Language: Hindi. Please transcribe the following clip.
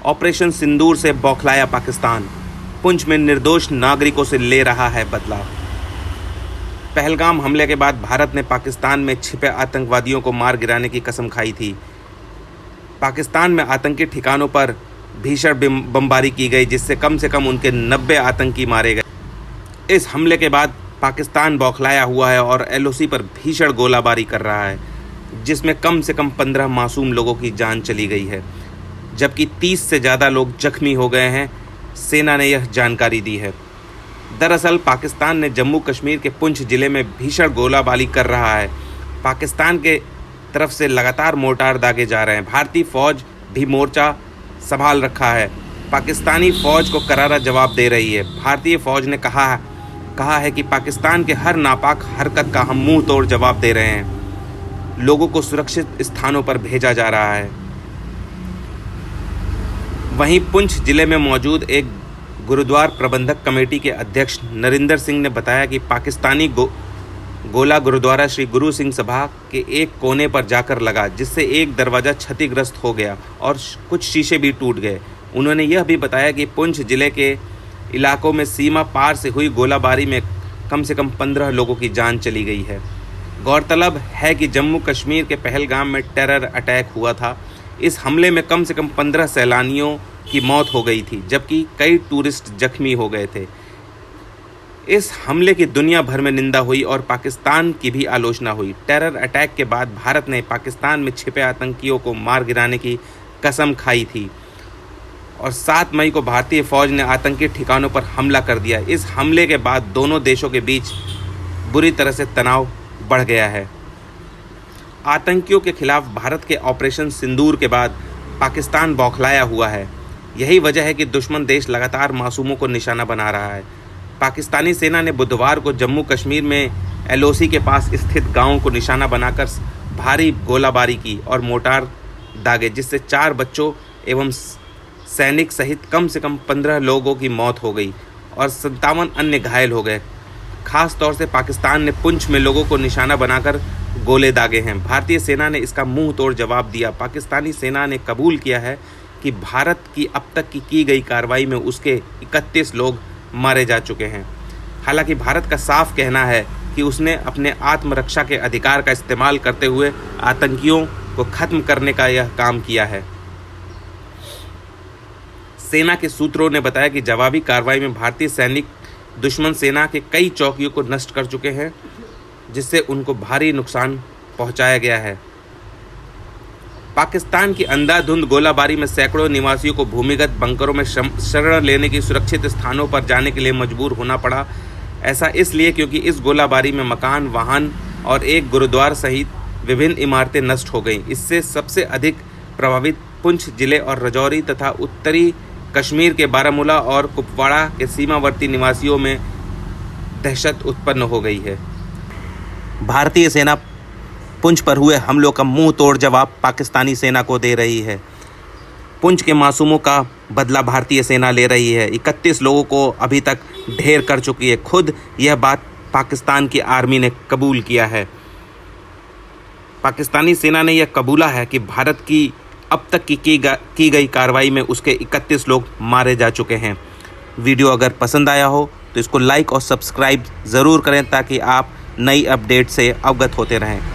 ऑपरेशन सिंदूर से बौखलाया पाकिस्तान, पुंछ में निर्दोष नागरिकों से ले रहा है बदला। पहलगाम हमले के बाद भारत ने पाकिस्तान में छिपे आतंकवादियों को मार गिराने की कसम खाई थी। पाकिस्तान में आतंकी ठिकानों पर भीषण बमबारी की गई, जिससे कम से कम उनके 90 आतंकी मारे गए। इस हमले के बाद पाकिस्तान बौखलाया हुआ है और LOC पर भीषण गोलाबारी कर रहा है, जिसमें कम से कम 15 मासूम लोगों की जान चली गई है, जबकि 30 से ज़्यादा लोग जख्मी हो गए हैं। सेना ने यह जानकारी दी है। दरअसल पाकिस्तान ने जम्मू कश्मीर के पुंछ ज़िले में भीषण गोलाबारी कर रहा है। पाकिस्तान के तरफ से लगातार मोर्टार दागे जा रहे हैं। भारतीय फ़ौज भी मोर्चा संभाल रखा है, पाकिस्तानी फ़ौज को करारा जवाब दे रही है। भारतीय फ़ौज ने कहा है कि पाकिस्तान के हर नापाक हरकत का हम मुंह तोड़ जवाब दे रहे हैं। लोगों को सुरक्षित स्थानों पर भेजा जा रहा है। वहीं पुंछ जिले में मौजूद एक गुरुद्वार प्रबंधक कमेटी के अध्यक्ष नरिंदर सिंह ने बताया कि पाकिस्तानी गोला गुरुद्वारा श्री गुरु सिंह सभा के एक कोने पर जाकर लगा, जिससे एक दरवाज़ा क्षतिग्रस्त हो गया और कुछ शीशे भी टूट गए। उन्होंने यह भी बताया कि पुंछ जिले के इलाकों में सीमा पार से हुई गोलाबारी में कम से कम 15 लोगों की जान चली गई है। गौरतलब है कि जम्मू कश्मीर के पहलगाम में टेरर अटैक हुआ था। इस हमले में कम से कम 15 सैलानियों की मौत हो गई थी, जबकि कई टूरिस्ट जख्मी हो गए थे। इस हमले की दुनिया भर में निंदा हुई और पाकिस्तान की भी आलोचना हुई। टेरर अटैक के बाद भारत ने पाकिस्तान में छिपे आतंकियों को मार गिराने की कसम खाई थी और 7 मई को भारतीय फ़ौज ने आतंकी ठिकानों पर हमला कर दिया। इस हमले के बाद दोनों देशों के बीच बुरी तरह से तनाव बढ़ गया है। आतंकियों के खिलाफ भारत के ऑपरेशन सिंदूर के बाद पाकिस्तान बौखलाया हुआ है। यही वजह है कि दुश्मन देश लगातार मासूमों को निशाना बना रहा है। पाकिस्तानी सेना ने बुधवार को जम्मू कश्मीर में LOC के पास स्थित गांवों को निशाना बनाकर भारी गोलाबारी की और मोर्टार दागे, जिससे 4 बच्चों एवं सैनिक सहित कम से कम 15 लोगों की मौत हो गई और 57 अन्य घायल हो गए। खास तौर से पाकिस्तान ने पुंछ में लोगों को निशाना बनाकर गोले दागे हैं। भारतीय सेना ने इसका मुंह तोड़ जवाब दिया। पाकिस्तानी सेना ने कबूल किया है कि भारत की अब तक की गई कार्रवाई में उसके 31 लोग मारे जा चुके हैं। हालांकि भारत का साफ कहना है कि उसने अपने आत्मरक्षा के अधिकार का इस्तेमाल करते हुए आतंकियों को खत्म करने का यह काम किया है। सेना के सूत्रों ने बताया कि जवाबी कार्रवाई में भारतीय सैनिक दुश्मन सेना के कई चौकियों को नष्ट कर चुके हैं, जिससे उनको भारी नुकसान पहुंचाया गया है। पाकिस्तान की अंधाधुंध गोलाबारी में सैकड़ों निवासियों को भूमिगत बंकरों में शरण लेने की सुरक्षित स्थानों पर जाने के लिए मजबूर होना पड़ा। ऐसा इसलिए क्योंकि इस गोलाबारी में मकान, वाहन और एक गुरुद्वारा सहित विभिन्न इमारतें नष्ट हो गईं। इससे सबसे अधिक प्रभावित पुंछ जिले और राजौरी तथा उत्तरी कश्मीर के बारामूला और कुपवाड़ा के सीमावर्ती निवासियों में दहशत उत्पन्न हो गई है। भारतीय सेना पुंछ पर हुए हमलों का मुंह तोड़ जवाब पाकिस्तानी सेना को दे रही है। पुंछ के मासूमों का बदला भारतीय सेना ले रही है। 31 लोगों को अभी तक ढेर कर चुकी है। खुद यह बात पाकिस्तान की आर्मी ने कबूल किया है। पाकिस्तानी सेना ने यह कबूला है कि भारत की अब तक की गई कार्रवाई में उसके 31 लोग मारे जा चुके हैं। वीडियो अगर पसंद आया हो तो इसको लाइक और सब्सक्राइब ज़रूर करें ताकि आप नई अपडेट से अवगत होते रहें।